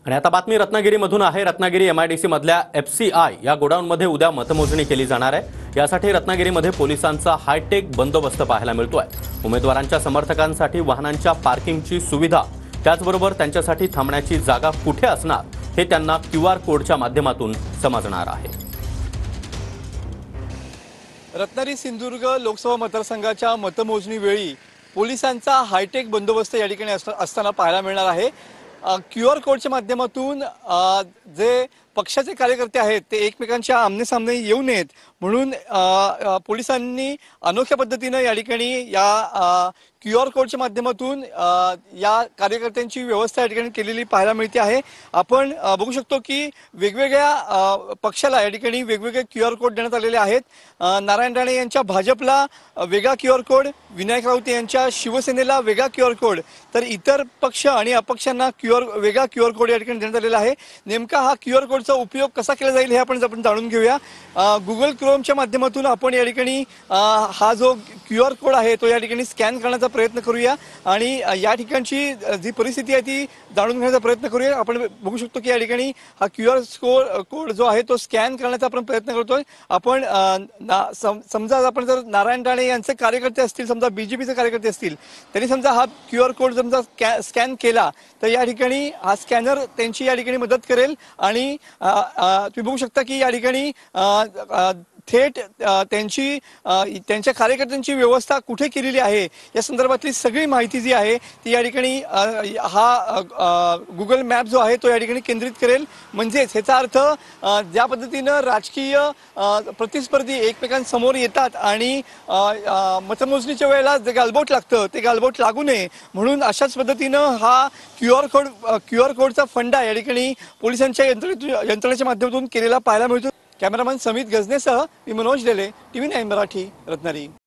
आणि आता बातमी रत्नागिरीमधून आहे। रत्नागिरी एमआयडीसी मधल्या एफसीआय या गोडाऊनमध्ये उद्या मतमोजणी केली जाणार आहे। यासाठी रत्नागिरीमध्ये पोलिसांचा हायटेक बंदोबस्त पाहायला मिळतोय। उमेदवारांच्या समर्थकांसाठी वाहनांच्या पार्किंगची सुविधा, त्याचबरोबर त्यांच्यासाठी थांबण्याची जागा कुठे असणार हे त्यांना क्यूआर कोडच्या माध्यमातून समजणार आहे। रत्नागिरी सिंधुदुर्ग लोकसभा मतदारसंघाच्या मतमोजणी वेळी पोलिसांचा हायटेक बंदोबस्त या ठिकाणी असताना पाहायला मिळणार आहे। क्यूआर कोडच्या माध्यमातून जे पक्षाचे कार्यकर्ते आहेत ते एकमेकांच्या आमनेसामने येऊ नयेत म्हणून पोलिसांनी अनोख्या पद्धतीने या ठिकाणी या क्यूआर कोडच्या माध्यमातून या कार्यकर्त्यांची व्यवस्था या ठिकाणी केलेली पाहायला मिळते आहे। आपण बघू शकतो की वेगवेगळ्या पक्षाला या ठिकाणी वेगवेगळे क्यूआर कोड देण्यात आलेले आहेत। नारायण राणे यांच्या भाजपला वेगळा क्यूआर कोड, विनायक राऊत यांच्या शिवसेनेला वेगळा क्यूआर कोड, तर इतर पक्ष आणि अपक्षांना वेगळा क्यूआर कोड या ठिकाणी देण्यात आलेला आहे। नेमका हा क्यूआर कोडचा उपयोग कसा केला जाईल हे आपण जाणून घेऊया। गुगल क्रोमच्या माध्यमातून आपण या ठिकाणी हा जो क्यूआर कोड आहे तो या ठिकाणी स्कॅन करण्याचा प्रयत्न करूया आणि या ठिकाणची जी परिस्थिती आहे ती जाणून घेण्याचा प्रयत्न करूया। आपण बघू शकतो की या ठिकाणी हा क्यूआर कोड जो आहे तो स्कॅन करण्याचा आपण प्रयत्न करतोय। आपण समजा आपण जर नारायण राणे यांचे कार्यकर्ते असतील, समजा बीजेपीचे कार्यकर्ते असतील, त्यांनी समजा हा क्यूआर कोड समजा स्कॅन केला तर या ठिकाणी हा स्कॅनर त्यांची या ठिकाणी मदत करेल आणि तुम्ही बघू शकता की या ठिकाणी थेट त्यांच्या कार्यकर्त्यांची व्यवस्था कुठे केलेली आहे या संदर्भातली सगळी माहिती जी आहे ती या ठिकाणी हा गुगल मॅप जो आहे तो या ठिकाणी केंद्रित करेल। म्हणजेच ह्याचा अर्थ ज्या पद्धतीनं राजकीय प्रतिस्पर्धी एकमेकांसमोर येतात आणि मतमोजणीच्या वेळेला जे गालबोट लागतं ते गालबोट लागू नये म्हणून अशाच पद्धतीनं हा क्यूआर कोडचा फंडा या ठिकाणी पोलिसांच्या यंत्रणेच्या माध्यमातून केलेला पाहायला मिळतो। कॅमेरामन समित गजनेसह मी मनोज डेले, TV9 मराठी, रत्नागिरी।